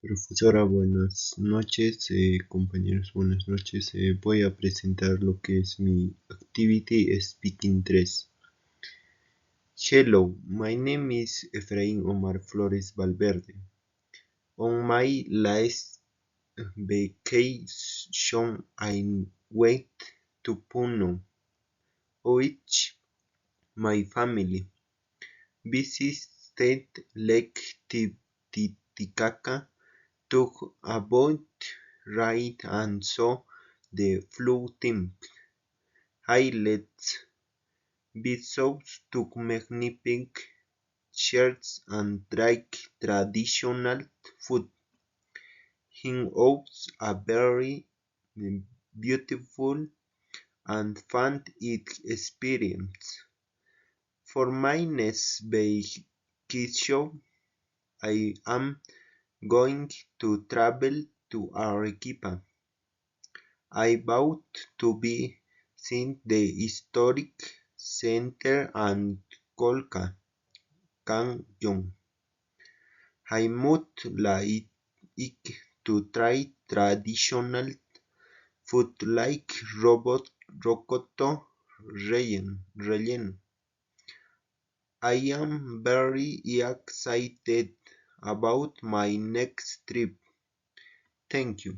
Profesora, buenas noches. Compañeros, buenas noches. Voy a presentar lo que es mi Activity Speaking 3. Hello, my name is Efraín Omar Flores Valverde. On my last vacation, I went to Puno, which my family visited Lake Titicaca, took a boat ride and saw the Flu Temple. Highlights: Bishops took magnificent shirts and tried traditional food. It was a very beautiful and fun experience. For my next vacation, I am going to travel to Arequipa. I vow to visit the historic center and Colca Canyon. I would like to try traditional food like rocoto relleno. I am very excited about my next trip. Thank you.